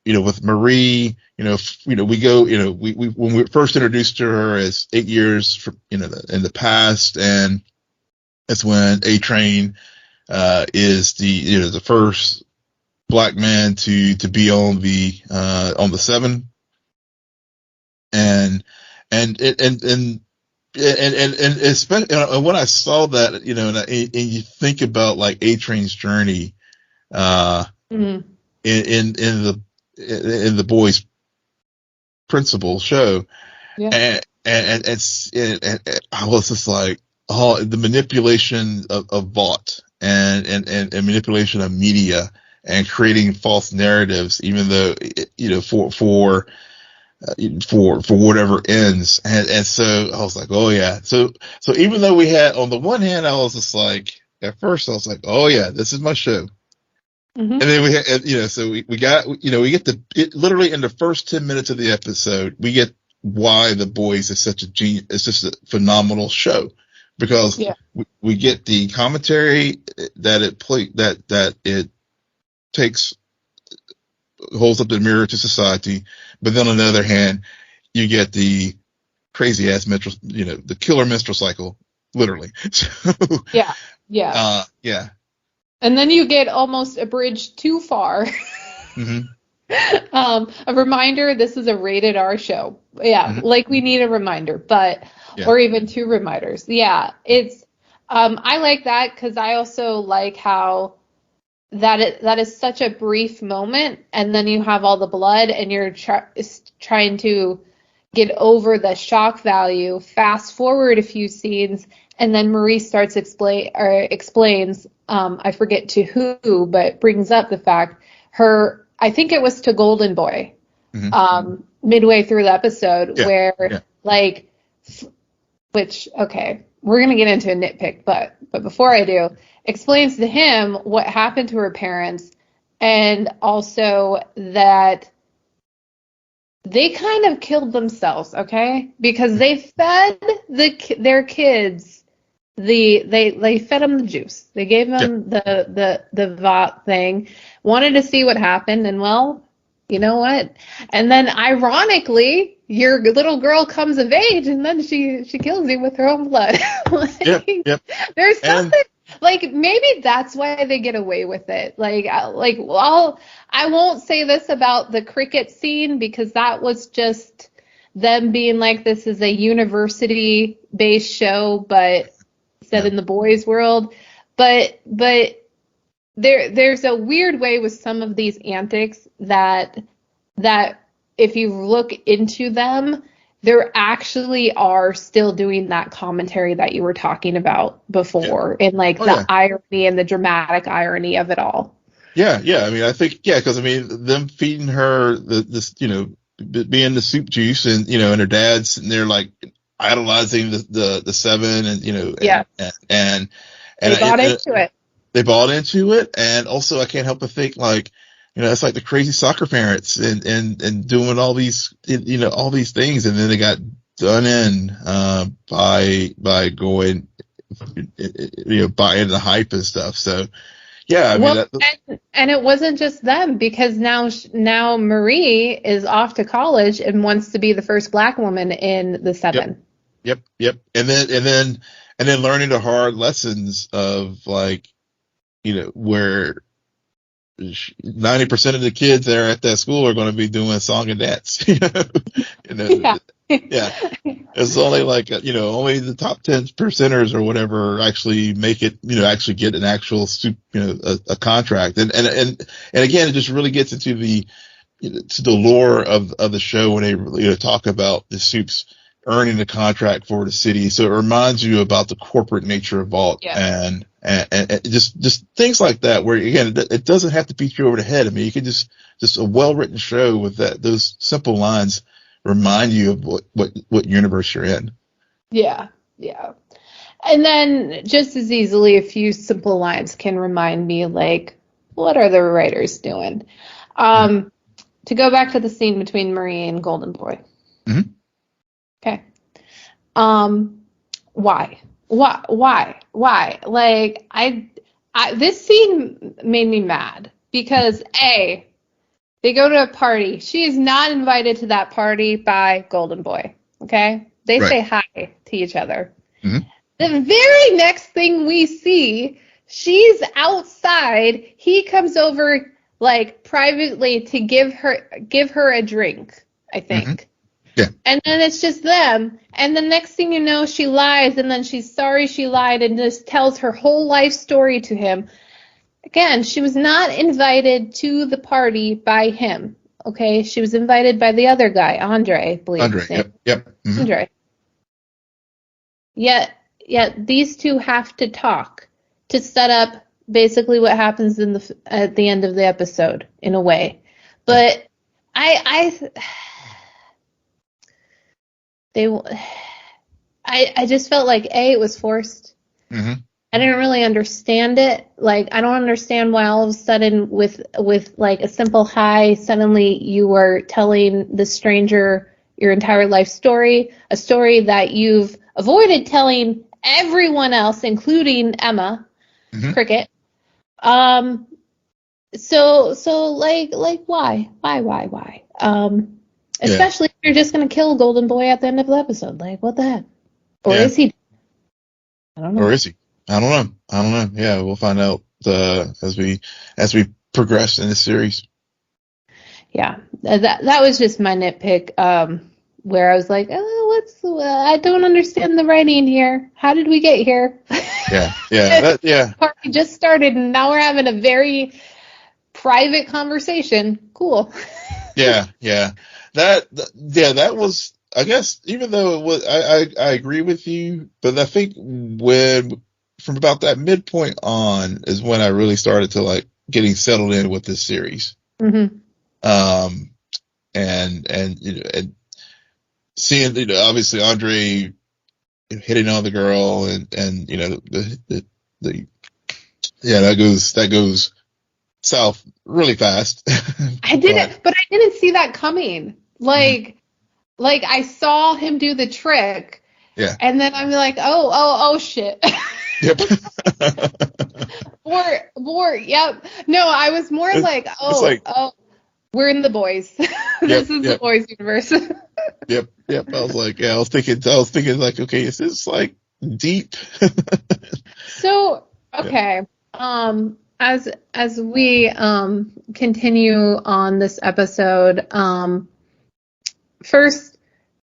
with Marie, we go, we when we first introduced to her as 8 years from, in the past, and that's when A Train, is the first black man to be on the seven. And and and and and, and especially, when I saw that, and you think about like A Train's journey, uh, Mhm. in the boys' principal show, Yeah. and I was just like, oh, the manipulation of Vought, and manipulation of media, and creating false narratives, even though, for whatever ends. And so I was like, oh yeah. So even though we had, on the one hand, I was just like, at first I was like, oh yeah, this is my show. And Hmm. then we had, so we got, we get literally in the first 10 minutes of the episode, we get why The Boys is such a genius. It's just a phenomenal show, because Yeah. we get the commentary that it takes, holds up the mirror to society. But then on the other hand, you get the crazy ass menstrual, the killer menstrual cycle, literally. So, Yeah. Yeah. yeah. And then you get almost a bridge too far. Hmm. A reminder, this is a rated R show. Yeah, Hmm. like we need a reminder, but Yeah. or even two reminders. Yeah, it's I like that because I also like how that is such a brief moment, and then you have all the blood, and you're trying to get over the shock value. Fast forward a few scenes, and then Marie starts explains, I forget to who, but brings up the fact I think it was to Golden Boy, Hmm. midway through the episode, Yeah. where Yeah. like, which, okay, we're gonna get into a nitpick, but before I do, explains to him what happened to her parents, and also that they kind of killed themselves, okay? Because they fed their kids they fed them the juice. They gave Yeah. them the VOT thing, wanted to see what happened, and well, you know what? And then ironically, your little girl comes of age, and then she kills you with her own blood. Yep. Like, Yep. there's And something like maybe that's why they get away with it. Well, I won't say this about the cricket scene because that was just them being like, this is a university based show, but set yeah. in the boys' world. But there's a weird way with some of these antics that if you look into them, there actually are still doing that commentary that you were talking about Yeah. before, and like Oh the yeah. irony and the dramatic irony of it all. Yeah. Yeah. I mean, I think, yeah, because I mean, them feeding her this, being the soup juice, and her dad sitting there like idolizing the seven, and Yeah, and they bought it, into it. they bought into it. And also, I can't help but think, like, it's like the crazy soccer parents, and doing all these, all these things, and then they got done in, by going, buying the hype and stuff. So yeah, I mean, Well, and it wasn't just them because now Marie is off to college and wants to be the first black woman in the yep, seven. yep. And then learning the hard lessons of, like, where 90% of the kids there at that school are going to be doing song and dance. You know, Yeah. yeah. It's only like, only the top 10 percenters or whatever actually make it, actually get an actual a contract. And again, it just really gets into to the lore of the show when they, talk about the Soup's earning the contract for the city. So it reminds you about the corporate nature of Vault and just things like that, where again, it doesn't have to beat you over the head. I mean, you can just a well-written show with those simple lines remind you of what universe you're in. Yeah. Yeah. And then just as easily, a few simple lines can remind me, like, what are the writers doing? To go back to the scene between Marie and Golden Boy. Mm-hmm. Okay. Why? Like, this scene made me mad because they go to a party. She is not invited to that party by Golden Boy. Okay. They say hi to each other. Mm-hmm. The very next thing we see, she's outside. He comes over, like, privately to give her a drink, I think. Mm-hmm. Yeah. And then it's just them. And the next thing you know, she lies, and then she's sorry she lied and just tells her whole life story to him. Again, she was not invited to the party by him. Okay, she was invited by the other guy, Andre, I believe. Andre, yep. Mm-hmm. Andre. Yet these two have to talk to set up basically what happens at the end of the episode, in a way. But I just felt like it was forced. Mm-hmm. I didn't really understand it. Like, I don't understand why all of a sudden with like a simple hi, suddenly you were telling the stranger your entire life story, a story that you've avoided telling everyone else, including Emma Cricket. So like why? Especially if you're just gonna kill Golden Boy at the end of the episode. Like, what the heck? Or is he? I don't know. Or is he? I don't know. Yeah, we'll find out as we progress in the series. Yeah, that was just my nitpick. Where I was like, I don't understand the writing here. How did we get here? Yeah. Party just started, and now we're having a very private conversation. Cool. Yeah. That was, I guess, even though it was, I agree with you, but I think from about that midpoint on is when I really started to like getting settled in with this series. Mm-hmm. And seeing, obviously Andre hitting on the girl and that goes south really fast. I didn't see that coming. Like I saw him do the trick. Yeah. And then I'm like, oh shit. Yep. More, yep. No, I was more like, we're in the boys. This is the boys universe. Yep. I was like, I was thinking like, okay, is this like deep? So, okay. As we continue on this episode, first,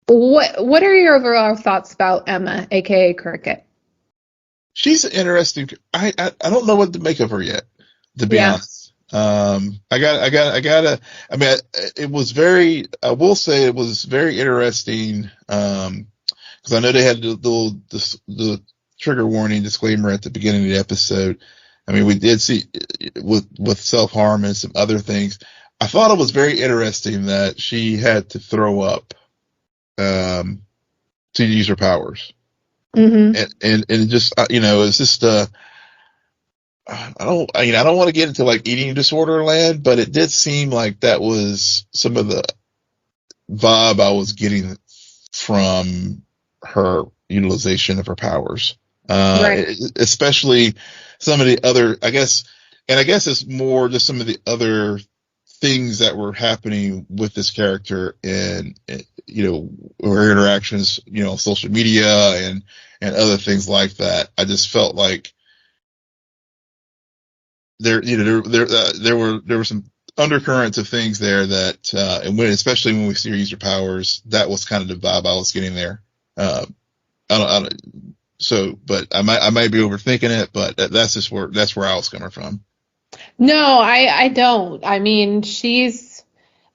what are your overall thoughts about Emma, aka Cricket? She's interesting. I don't know what to make of her yet, to be honest. I mean, it was very, I will say it was very interesting, because I know they had the trigger warning disclaimer at the beginning of the episode. I mean, we did see with self-harm and some other things. I thought it was very interesting that she had to throw up, to use her powers. Mm-hmm. And just, it's just, I don't want to get into like eating disorder land, but it did seem like that was some of the vibe I was getting from her utilization of her powers. Right. Especially some of the other, I guess it's more just some of the other things that were happening with this character and, her interactions, on social media and other things like that. I just felt like there were some undercurrents of things there that, and especially when we see her use her powers, that was kind of the vibe I was getting there. But I might be overthinking it, but that's where I was coming from. No, I don't. I mean, she's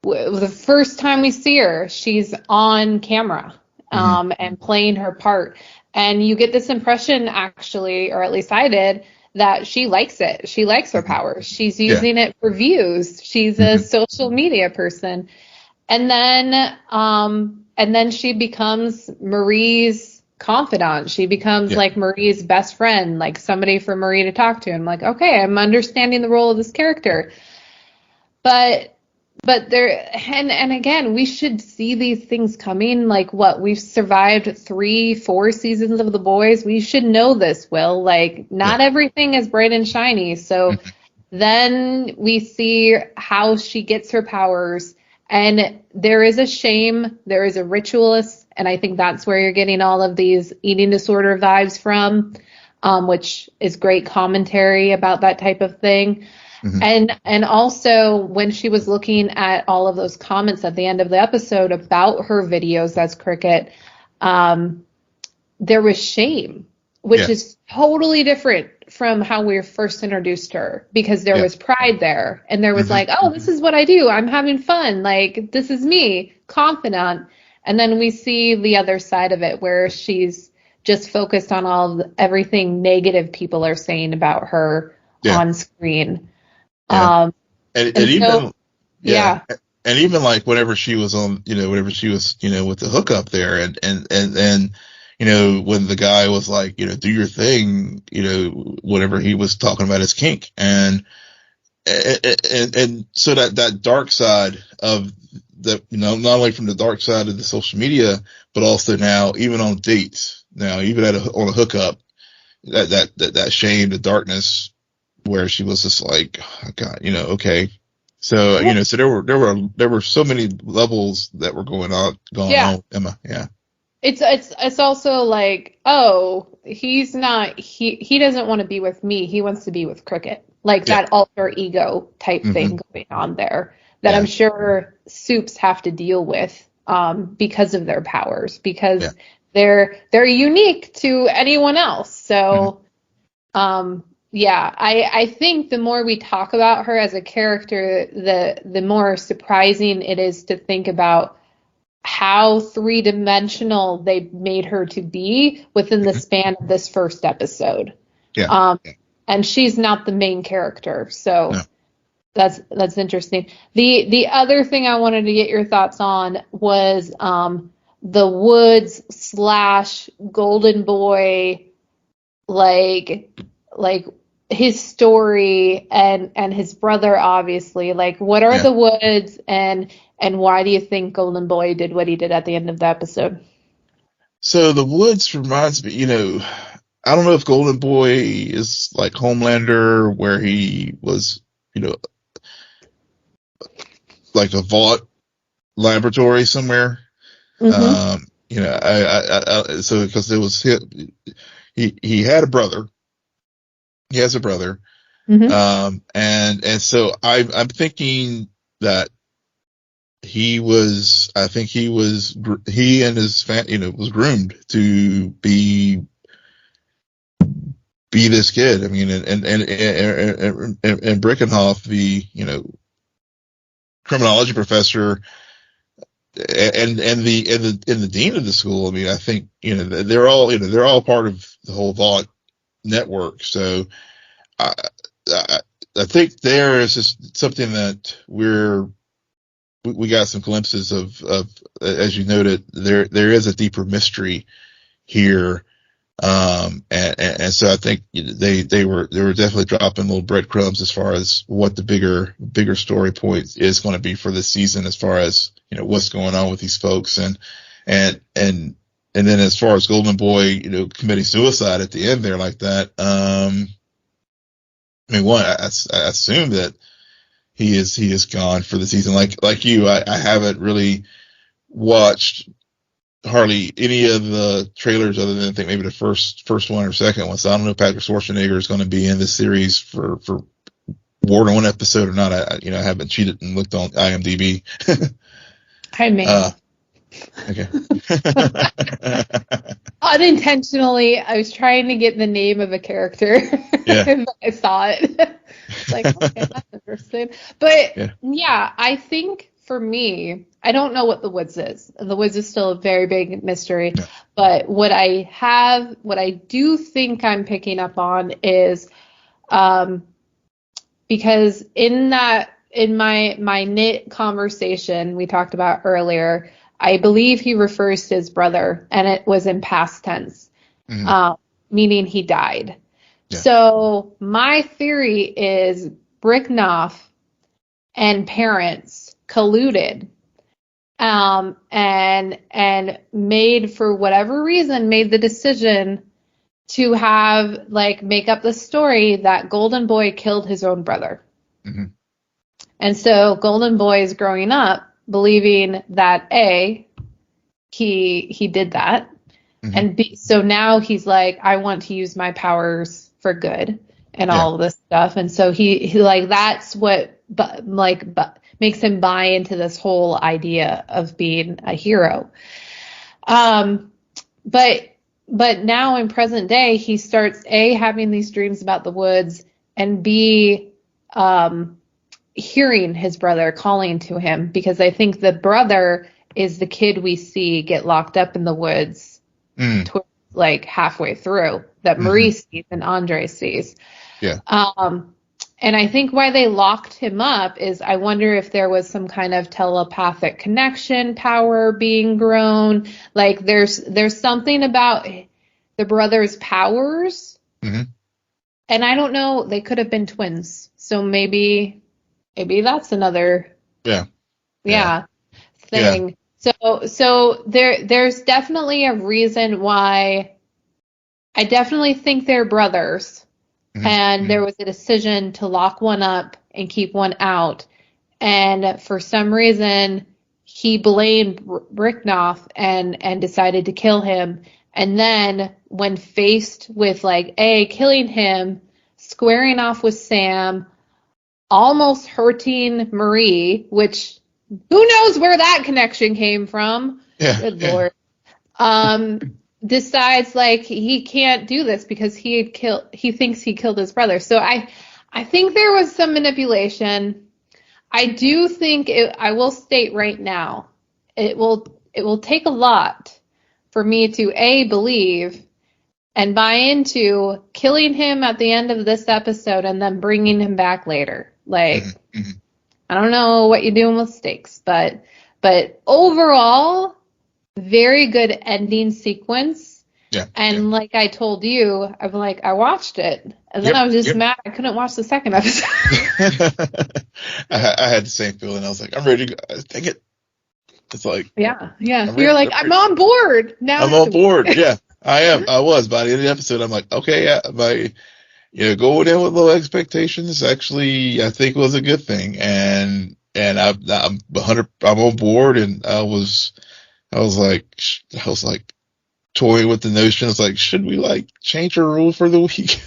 the first time we see her, she's on camera, and playing her part. And you get this impression, actually, or at least I did, that she likes it. She likes her powers. She's using it for views. She's a social media person. And then she becomes Marie's confidant. She becomes like Marie's best friend, like somebody for Marie to talk to. I'm like, okay, I'm understanding the role of this character. But there, and again, we should see these things coming. Like, what, we've survived 3-4 seasons of The Boys. We should know this, Will. Like, not everything is bright and shiny. So then we see how she gets her powers. And there is a shame, there is a ritualist, and I think that's where you're getting all of these eating disorder vibes from, which is great commentary about that type of thing. And also, when she was looking at all of those comments at the end of the episode about her videos as Cricket, there was shame, which is totally different from how we were first introduced to her, because there was pride there, and there was like, oh, this is what I do, I'm having fun, like, this is me, confident. And then we see the other side of it, where she's just focused on everything negative people are saying about her on screen. And even like whenever she was on, whenever she was, with the hookup there, and when the guy was like, do your thing, whenever he was talking about his kink, and so that dark side of the, not only from the dark side of the social media, but also now even on dates, now even on a hookup, that shame, the darkness, where she was just like, oh, God, okay. So, so there were so many levels that were going on with Emma. Yeah. It's also like, oh, he doesn't want to be with me. He wants to be with Cricket. Like that alter ego type thing going on there that I'm sure soups have to deal with, because of their powers, because they're unique to anyone else. So, I think the more we talk about her as a character, the more surprising it is to think about how three-dimensional they made her to be within the span of this first episode. And she's not the main character, so that's interesting. The other thing I wanted to get your thoughts on was the Woods / Golden Boy, like his story and his brother, obviously. Like, what are the Woods, and why do you think Golden Boy did what he did at the end of the episode? So the Woods reminds me, I don't know if Golden Boy is like Homelander, where he was, like a vault laboratory somewhere. So because it was he had a brother. He has a brother. And so I'm thinking that he and his family, was groomed to be this kid. I mean, and Brickenhoff, the, criminology professor, and the dean of the school. I mean, I think, they're all part of the whole Vought network. So I think there is just something that we got some glimpses of, as you noted, there is a deeper mystery here. And so I think they were definitely dropping little breadcrumbs as far as what the bigger story point is going to be for this season, as far as, what's going on with these folks. And then as far as Golden Boy, committing suicide at the end there like that, I mean, I assume that he is gone for the season. Like you, I haven't really watched hardly any of the trailers other than I think maybe the first one or second one. So I don't know if Patrick Schwarzenegger is going to be in this series for more than one episode or not. I haven't cheated and looked on IMDb. I may. Okay. Unintentionally, I was trying to get the name of a character. And I saw it. It's like, okay, that's interesting. But I think for me, I don't know what the woods is. The woods is still a very big mystery. Yeah. But what I do think I'm picking up on is, because in my knit conversation we talked about earlier, I believe he refers to his brother, and it was in past tense, meaning he died. Yeah. So my theory is Bricknoff and parents colluded, and made, for whatever reason, made the decision to have, like, make up the story that Golden Boy killed his own brother. Mm-hmm. And so Golden Boy is growing up believing that he did that, and so now he's like, I want to use my powers for good and all of this stuff. And so he like, that's what makes him buy into this whole idea of being a hero. But now in present day, he starts having these dreams about the woods, and hearing his brother calling to him, because I think the brother is the kid we see get locked up in the woods towards, like, halfway through, that Marie sees and Andre sees. Yeah. And I think why they locked him up is, I wonder if there was some kind of telepathic connection power being grown. Like, there's something about the brother's powers. And I don't know, they could have been twins. So maybe that's another thing. Yeah. So there's definitely a reason why. I definitely think they're brothers. And there was a decision to lock one up and keep one out. And for some reason, he blamed Bricknoff and decided to kill him. And then when faced with, like, killing him, squaring off with Sam, almost hurting Marie, which who knows where that connection came from. Yeah. Good Lord. Decides, like, he can't do this because he thinks he killed his brother. So I think there was some manipulation. I do think I will state right now, it will take a lot for me to believe and buy into killing him at the end of this episode and then bringing him back later. Like, I don't know what you're doing with stakes, but overall, very good ending sequence. And like I told you, I'm like, I watched it, and then I was just mad I couldn't watch the second episode. I had the same feeling. I was like, I'm ready to go. Take it. It's like, You're like, I'm on board now. I'm on board. Yeah, I am. I was by the end of the episode. I'm like, okay, going in with low expectations actually, I think, was a good thing, and I'm on board, and I was like toying with the notion. It's like, should we, like, change our rule for the week?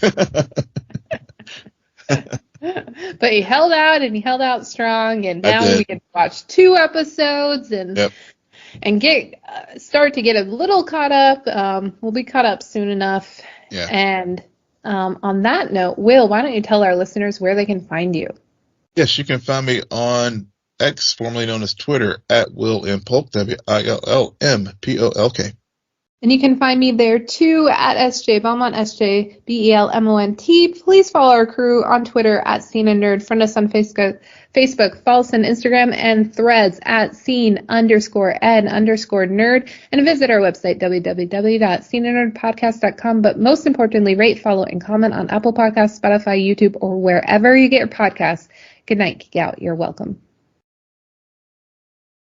But he held out, and he held out strong, and now we can watch 2 episodes and get start to get a little caught up. We'll be caught up soon enough. Yeah. And on that note, Will, why don't you tell our listeners where they can find you? Yes, you can find me on X, formerly known as Twitter, at Will M. Polk, WILLMPOLK. And you can find me there too at SJ Belmont, SJBELMONT. Please follow our crew on Twitter at SNN. Friend us on Facebook, follow us on Instagram and Threads at scene_n_nerd. And visit our website, www.scenennerdpodcast.com. But most importantly, rate, follow, and comment on Apple Podcasts, Spotify, YouTube, or wherever you get your podcasts. Good night, geek out. You're welcome.